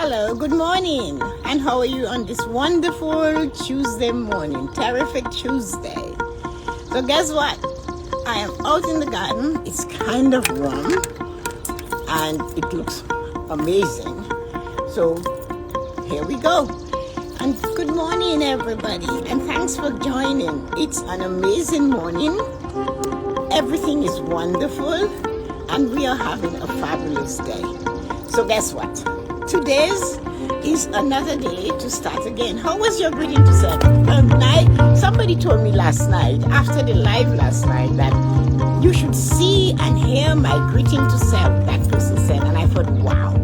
Hello, good morning. And how are you on this wonderful Tuesday morning? Terrific Tuesday. So guess what? I am out in the garden. It's kind of warm and it looks amazing. So here we go. And good morning, everybody. And thanks for joining. It's an amazing morning. Everything is wonderful and we are having a fabulous day. So guess what? Today's is another day to start again. How was your greeting to self? Somebody told me last night, after the live last night, that you should see and hear my greeting to self, that person said. And I thought, wow,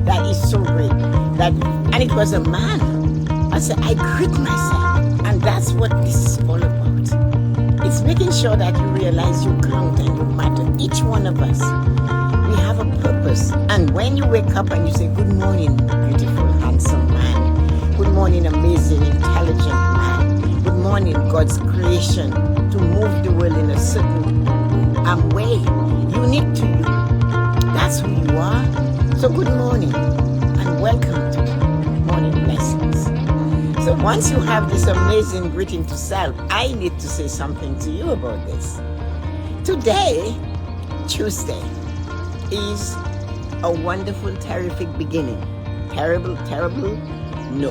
that is so great. And it was a man. I said, I greet myself. And that's what this is all about. It's making sure that you realize you count and you matter. Each one of us. We have a purpose. And when you wake up and you say, good morning, beautiful, handsome man. Good morning, amazing, intelligent man. Good morning, God's creation to move the world in a certain way. Unique to you. That's who you are. So good morning and welcome to Morning Blessings. So once you have this amazing greeting to self, I need to say something to you about this. Today, Tuesday, is a wonderful, terrific beginning. Terrible, no.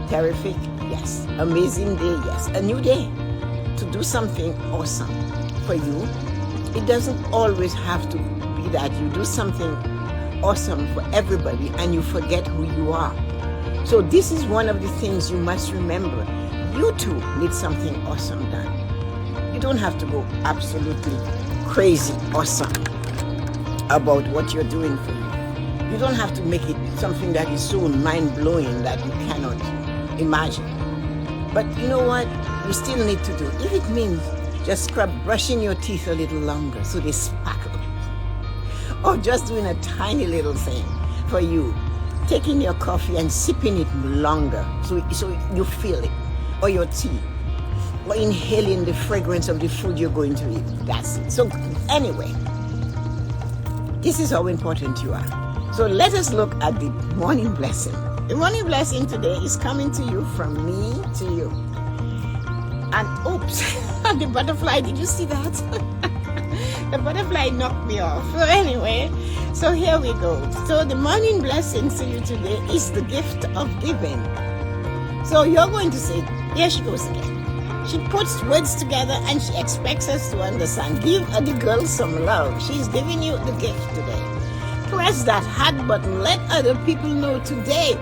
Terrific, yes. Amazing day, yes. A new day to do something awesome for you. It doesn't always have to be that you do something awesome for everybody and you forget who you are. So this is one of the things you must remember. You too need something awesome done. You don't have to go absolutely crazy awesome about what you're doing for you. You don't have to make it something that is so mind-blowing that you cannot imagine. But you know what? You still need to do. If it means just brushing your teeth a little longer so they sparkle. Or just doing a tiny little thing for you. Taking your coffee and sipping it longer so you feel it. Or your tea. Or inhaling the fragrance of the food you're going to eat. That's it. So anyway, this is how important you are. So let us look at the morning blessing. The morning blessing today is coming to you from me to you. And oops, the butterfly, did you see that? The butterfly knocked me off. So anyway, so here we go. So the morning blessing to you today is the gift of giving. So you're going to say, here she goes again. She puts words together and she expects us to understand. Give the girl some love. She's giving you the gift today. Press that heart button. Let other people know today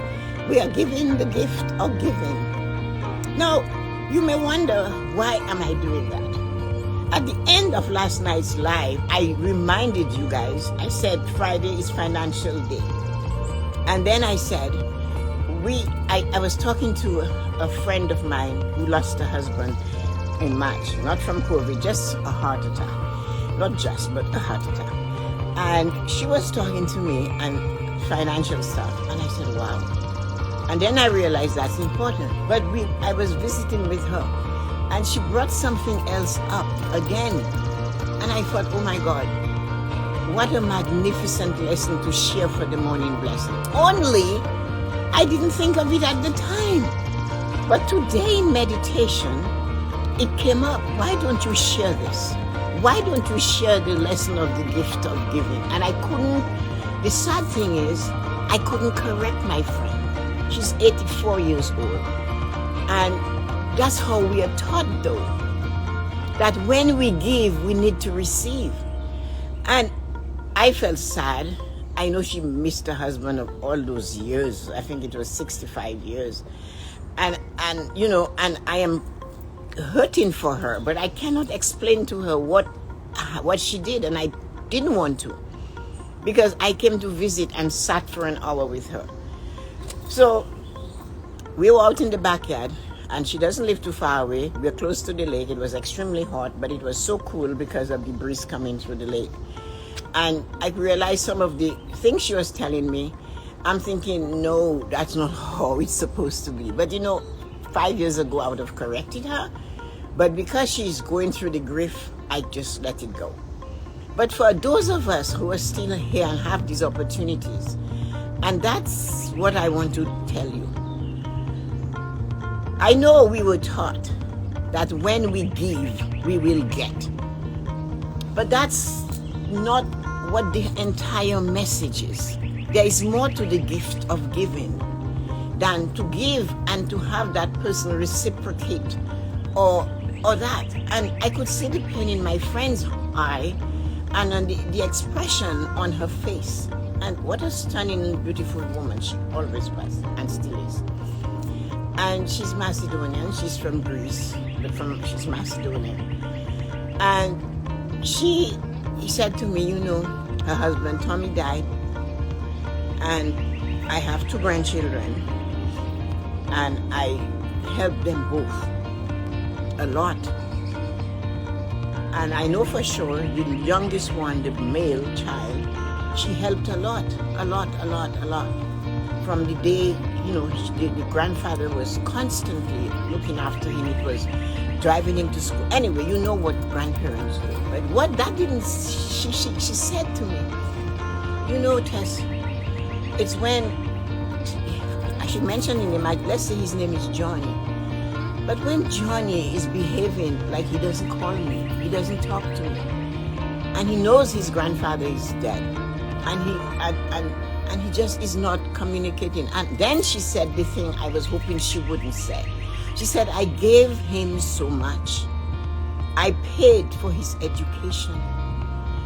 we are giving the gift of giving. Now, you may wonder, why am I doing that? At the end of last night's live, I reminded you guys, I said Friday is financial day. And then I said, I was talking to a friend of mine who lost her husband in March, not from COVID, just a heart attack. Not just, but a heart attack. And she was talking to me and financial stuff. And I said, wow. And then I realized that's important. But I was visiting with her and she brought something else up again. And I thought, oh my God, what a magnificent lesson to share for the morning blessing. Only I didn't think of it at the time. But today in meditation, it came up. Why don't you share this? Why don't you share the lesson of the gift of giving? And I couldn't, the sad thing is, I couldn't correct my friend. She's 84 years old. And that's how we are taught though. That when we give, we need to receive. And I felt sad. I know she missed her husband of all those years. I think it was 65 years. And you know, and I am hurting for her, but I cannot explain to her what she did, and I didn't want to, because I came to visit and sat for an hour with her. So we were out in the backyard, and she doesn't live too far away. We're close to the lake. It was extremely hot, but it was so cool because of the breeze coming through the lake. And I realized some of the things she was telling me. I'm thinking, no, that's not how it's supposed to be. But you know, 5 years ago, I would have corrected her. But because she's going through the grief, I just let it go. But for those of us who are still here and have these opportunities, and that's is what I want to tell you. I know we were taught that when we give, we will get. But that's not what the entire message is. There is more to the gift of giving than to give and to have that person reciprocate or that. And I could see the pain in my friend's eye and on the expression on her face. And what a stunning, beautiful woman she always was and still is. And she's Macedonian. She's from Greece, but she's Macedonian. And he said to me, her husband Tommy died, and I have 2 grandchildren, and I helped them both a lot. And I know for sure the youngest one, the male child, she helped a lot. From the day, the grandfather was constantly looking after him. It was driving him to school. Anyway, you know what grandparents do. But what that didn't, she said to me, Tess, it's when, I should mention him, let's say his name is Johnny. But when Johnny is behaving like he doesn't call me, he doesn't talk to me, and he knows his grandfather is dead, and he just is not communicating. And then she said the thing I was hoping she wouldn't say. She said, I gave him so much. I paid for his education.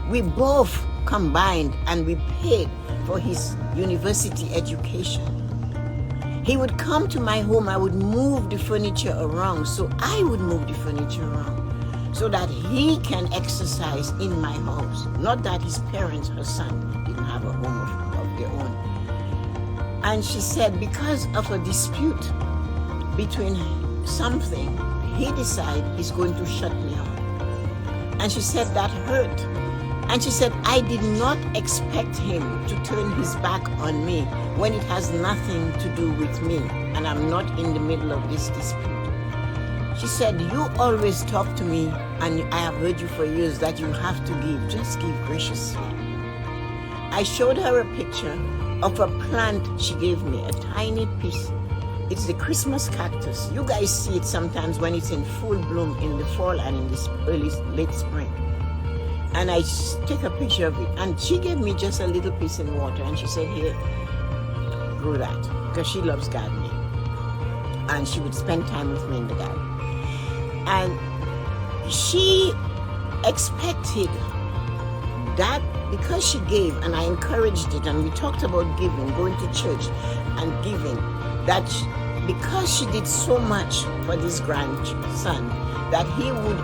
We both combined and we paid for his university education. He would come to my home, I would move the furniture around, so I would move the furniture around so that he can exercise in my house. Not that his parents, her son, didn't have a home of their own. And she said, because of a dispute between something, he decided he's going to shut me out. And she said that hurt. And she said, I did not expect him to turn his back on me when it has nothing to do with me and I'm not in the middle of this dispute. She said, you always talk to me, and I have heard you for years, that you have to give. Just give graciously. I showed her a picture of a plant she gave me, a tiny piece. It's the Christmas cactus. You guys see it sometimes when it's in full bloom in the fall and in this late spring. And I took a picture of it, and she gave me just a little piece in water, and she said, here, grow that, because she loves gardening. And she would spend time with me in the garden. And she expected that because she gave, and I encouraged it, and we talked about giving, going to church and giving, that because she did so much for this grandson, that he would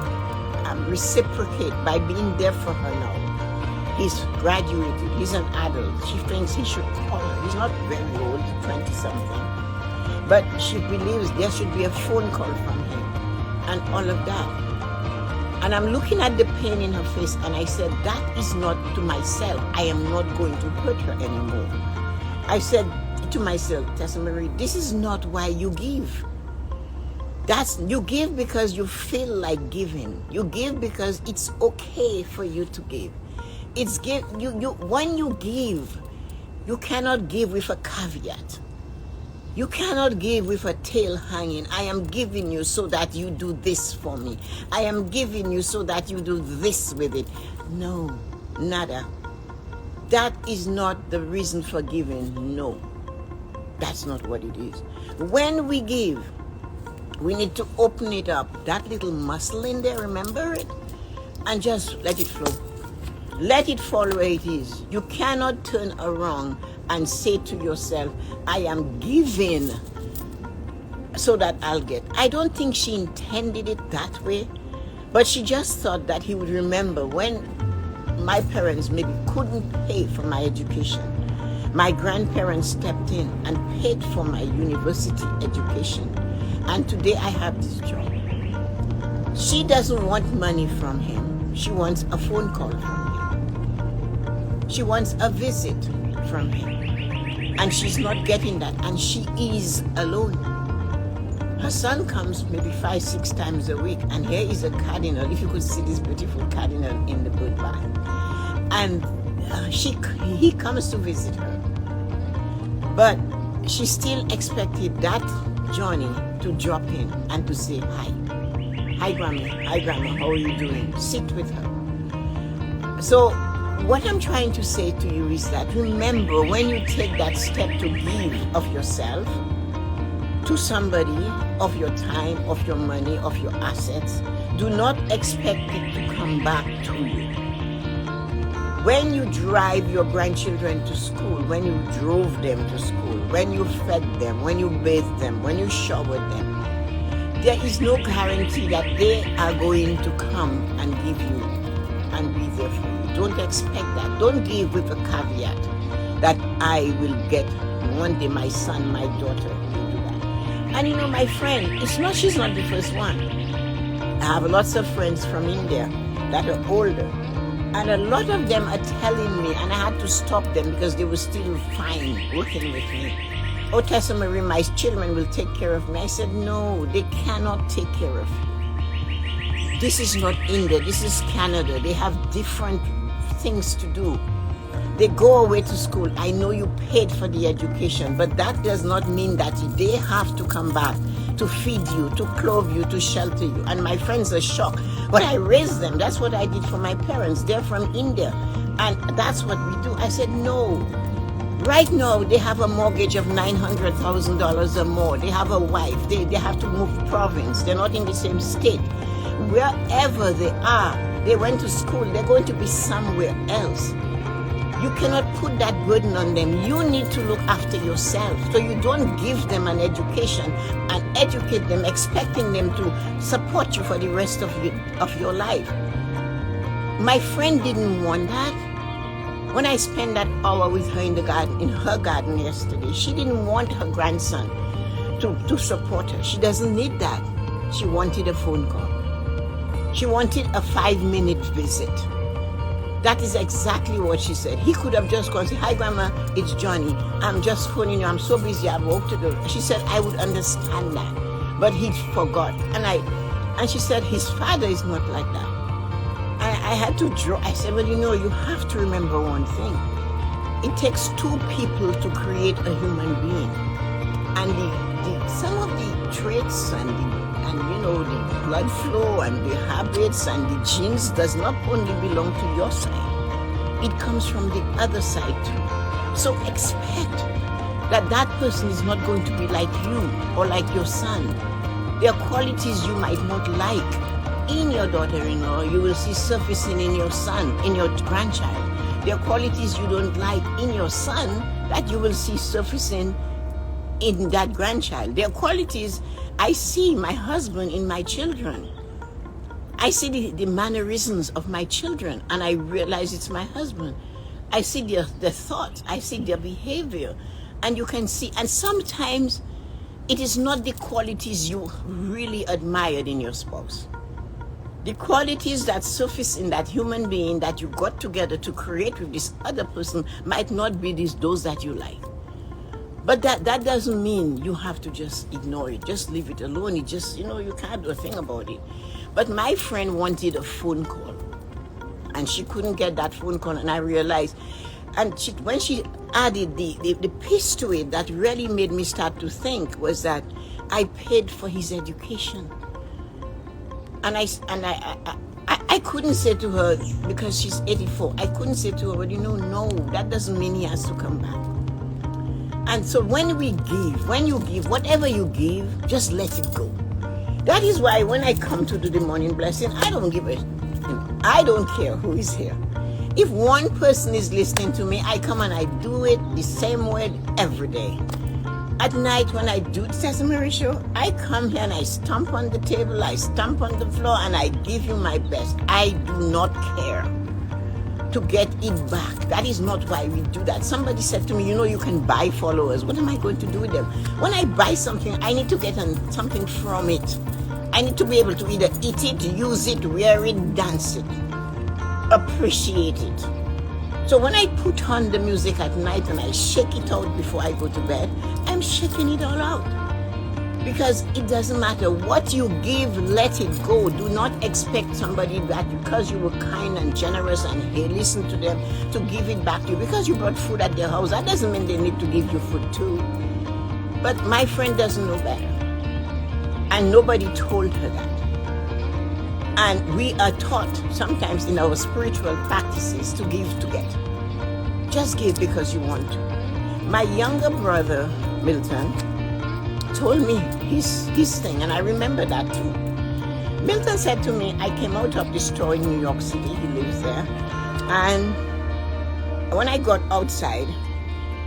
reciprocate by being there for her now. He's graduated, he's an adult. She thinks he should call her. He's not very old, 20-something. But she believes there should be a phone call from him and all of that. And I'm looking at the pain in her face, and I said, that is not to myself. I am not going to hurt her anymore. I said to myself, Tessa-Marie, this is not why you give. You give because you feel like giving. You give because it's okay for you to give. When you give, you cannot give with a caveat. You cannot give with a tail hanging. I am giving you so that you do this for me. I am giving you so that you do this with it. No, nada. That is not the reason for giving. No, that's not what it is. When we give, we need to open it up. That little muscle in there, remember it? And just let it flow. Let it fall where it is. You cannot turn around and say to yourself, I am giving so that I'll get. I don't think she intended it that way, but she just thought that he would remember when my parents maybe couldn't pay for my education. My grandparents stepped in and paid for my university education. And today I have this job. She doesn't want money from him. She wants a phone call from him. She wants a visit from him. And she's not getting that. And she is alone. Her son comes maybe 5-6 times a week. And here is a cardinal. If you could see this beautiful cardinal in the bird bag. And he comes to visit her. But she still expected that Johnny to drop in and to say hi. Hi, Grandma, how are you doing? Sit with her. So what I'm trying to say to you is that remember, when you take that step to give of yourself to somebody, of your time, of your money, of your assets, do not expect it to come back to you. When you drive your grandchildren to school, when you drove them to school, when you fed them, when you bathed them, when you showered them, there is no guarantee that they are going to come and give you and be there for you. Don't expect that. Don't give with a caveat that I will get one day my son, my daughter will do that. And you know, my friend, she's not the first one. I have lots of friends from India that are older. And a lot of them are telling me, and I had to stop them because they were still fine working with me. Oh, Tessa-Marie, my children will take care of me. I said, no, they cannot take care of you. This is not India, this is Canada. They have different things to do. They go away to school. I know you paid for the education, but that does not mean that they have to come back to feed you, to clothe you, to shelter you. And my friends are shocked. But I raised them. That's what I did for my parents. They're from India. And that's what we do. I said, no. Right now, they have a mortgage of $900,000 or more. They have a wife. They have to move province. They're not in the same state. Wherever they are, they went to school. They're going to be somewhere else. You cannot put that burden on them. You need to look after yourself. So you don't give them an education and educate them, expecting them to support you for the rest of your life. My friend didn't want that. When I spent that hour with her in her garden yesterday, she didn't want her grandson to support her. She doesn't need that. She wanted a phone call. She wanted a 5-minute visit. That is exactly what she said. He could have just gone and said, hi, Grandma, it's Johnny. I'm just phoning you. I'm so busy. I've walked to the... She said, I would understand that. But he forgot. And she said, his father is not like that. I had to draw. I said, well, you have to remember one thing. It takes 2 people to create a human being. And some of the traits and the blood flow and the habits and the genes does not only belong to your side. It comes from the other side too. So expect that person is not going to be like you or like your son. There are qualities you might not like in your daughter-in-law. You will see surfacing in your son, in your grandchild. There are qualities you don't like in your son that you will see surfacing in that grandchild. There are qualities I see my husband in my children. I see the mannerisms of my children and I realize it's my husband. I see their thoughts, I see their behavior, and you can see, and sometimes it is not the qualities you really admired in your spouse. The qualities that surface in that human being that you got together to create with this other person might not be those that you like. But that doesn't mean you have to just ignore it. Just leave it alone. It just, you can't do a thing about it. But my friend wanted a phone call. And she couldn't get that phone call. And I realized, and when she added the piece to it that really made me start to think was that I paid for his education. And I couldn't say to her, because she's 84, I couldn't say to her, but no, that doesn't mean he has to come back. And so when you give, whatever you give, just let it go. That is why when I come to do the morning blessing, I don't give I don't care who is here. If one person is listening to me, I come and I do it the same way every day. At night when I do the Tessa-Marie show, I come here and I stomp on the table, I stomp on the floor, and I give you my best. I do not care to get it back. That is not why we do that. Somebody said to me, you can buy followers. What am I going to do with them? When I buy something, I need to get something from it. I need to be able to either eat it, use it, wear it, dance it, appreciate it. So when I put on the music at night and I shake it out before I go to bed, I'm shaking it all out. Because it doesn't matter what you give, let it go. Do not expect somebody that because you were kind and generous and hey, listen to them, to give it back to you. Because you brought food at their house, that doesn't mean they need to give you food too. But my friend doesn't know better. And nobody told her that. And we are taught sometimes in our spiritual practices to give to get. Just give because you want to. My younger brother, Milton, told me his thing, and I remember that too. Milton said to me, I came out of the store in New York City, he lives there, and when I got outside,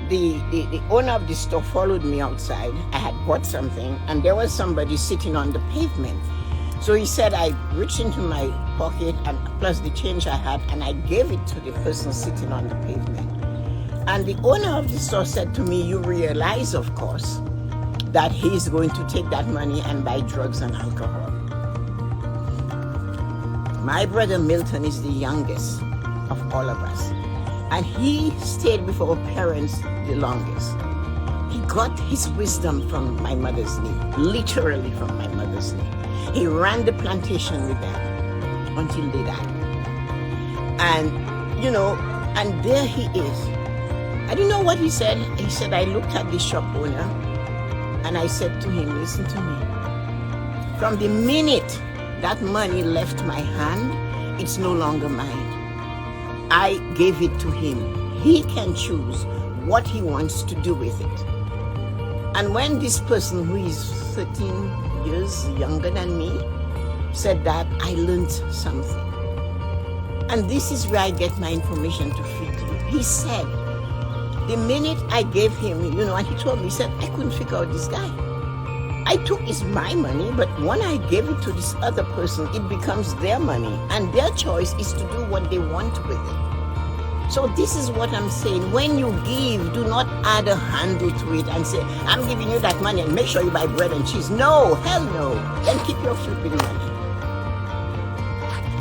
the owner of the store followed me outside. I had bought something, and there was somebody sitting on the pavement. So he said, I reached into my pocket, and plus the change I had, and I gave it to the person sitting on the pavement. And the owner of the store said to me, you realize, of course, that he's going to take that money and buy drugs and alcohol. My brother Milton is the youngest of all of us. And he stayed with our parents the longest. He got his wisdom from my mother's knee, literally from my mother's knee. He ran the plantation with them until they died. And, and there he is. I didn't know what he said. He said, I looked at the shop owner and I said to him, listen to me. From the minute that money left my hand, it's no longer mine. I gave it to him. He can choose what he wants to do with it. And when this person who is 13 years younger than me said that, I learned something. And this is where I get my information to feed you. He said, the minute I gave him, and he told me, he said, I couldn't figure out this guy. I took it's my money, but when I gave it to this other person, it becomes their money, and their choice is to do what they want with it. So this is what I'm saying. When you give, do not add a handle to it and say, I'm giving you that money and make sure you buy bread and cheese. No, hell no. Then keep your flipping money.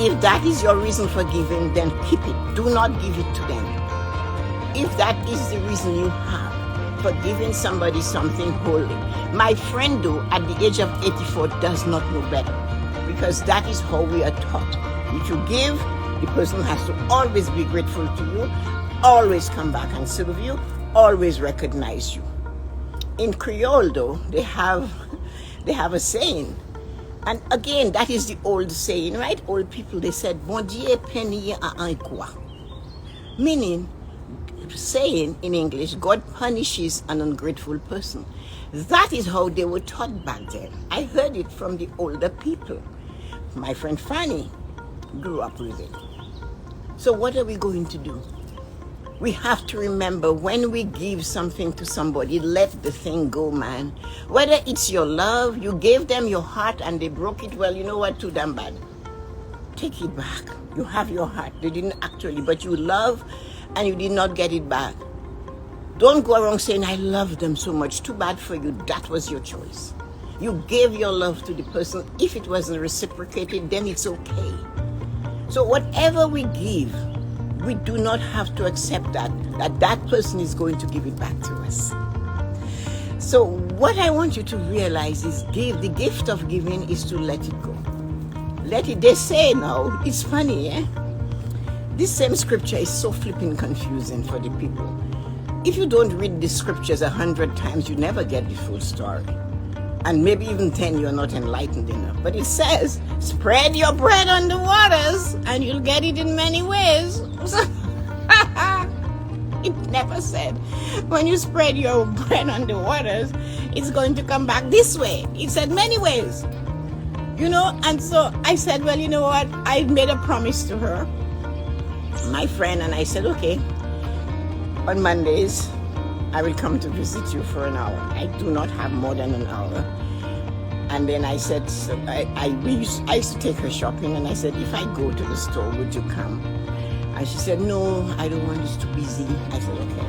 If that is your reason for giving, then keep it. Do not give it to them. If that is the reason you have for giving somebody something holy. My friend, though, at the age of 84, does not know better, because that is how we are taught. If you give, the person has to always be grateful to you, always come back and serve you, always recognize you. In Creole, though, they have a saying, and again, that is the old saying, right? Old people, they said, "Bon Dieu punit à un quoi," meaning, saying in English, God punishes an ungrateful person. That is how they were taught back then. I heard it from the older people. My friend Fanny grew up with it. So what are we going to do? We have to remember, when we give something to somebody, let the thing go, man. Whether it's your love, you gave them your heart and they broke it, well, you know what, too damn bad. Take it back. You have your heart. They didn't actually, but you love and you did not get it back. Don't go around saying, I love them so much. Too bad for you. That was your choice. You gave your love to the person. If it wasn't reciprocated, then it's okay. So whatever we give, we do not have to accept that person is going to give it back to us. So what I want you to realize is the gift of giving is to let it go. Let it, they say now, it's funny, eh? This same scripture is so flipping confusing for the people. If you don't read the scriptures 100 times, you never get the full story. And maybe even 10, you're not enlightened enough. But it says, spread your bread on the waters and you'll get it in many ways. It never said, when you spread your bread on the waters, it's going to come back this way. It said many ways. And so I said, well, you know what? I made a promise to her, my friend, and I said, okay, on Mondays, I will come to visit you for an hour. I do not have more than an hour. And then I said, I used to take her shopping, and I said, if I go to the store, would you come? And she said, no, I don't want, it's too busy. I said, okay.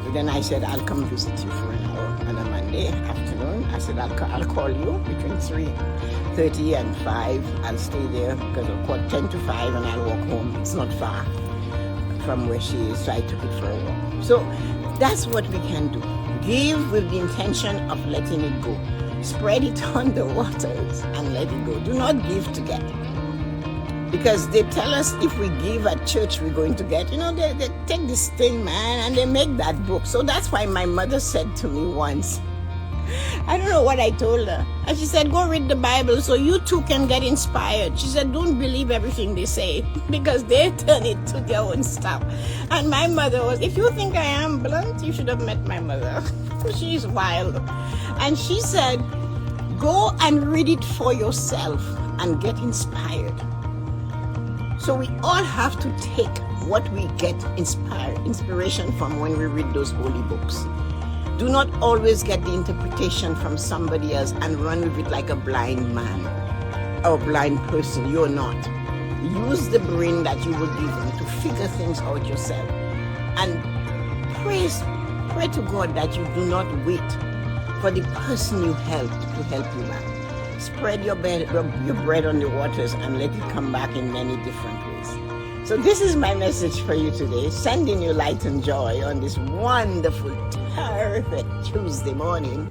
But then I said, I'll come visit you for an hour on a Monday afternoon. I said, I'll call you between 3:30 and 5. I'll stay there because I'll call 10 to 5 and I'll walk home. It's not far from where she is, so I took it for a walk. So that's what we can do. Give with the intention of letting it go. Spread it on the waters and let it go. Do not give to get. Because they tell us if we give at church, we're going to get. They take this thing, man, and they make that book. So that's why my mother said to me once, I don't know what I told her. And she said, go read the Bible so you too can get inspired. She said, don't believe everything they say because they turn it to their own stuff. And my mother was, if you think I am blunt, you should have met my mother. She's wild. And she said, go and read it for yourself and get inspired. So we all have to take what we get inspiration from when we read those holy books. Do not always get the interpretation from somebody else and run with it like a blind man or a blind person. You're not. Use the brain that you were given to figure things out yourself. And pray to God that you do not wait for the person you helped to help you back. Spread your bread on the waters and let it come back in many different ways. So this is my message for you today, sending you light and joy on this wonderful, terrific Tuesday morning.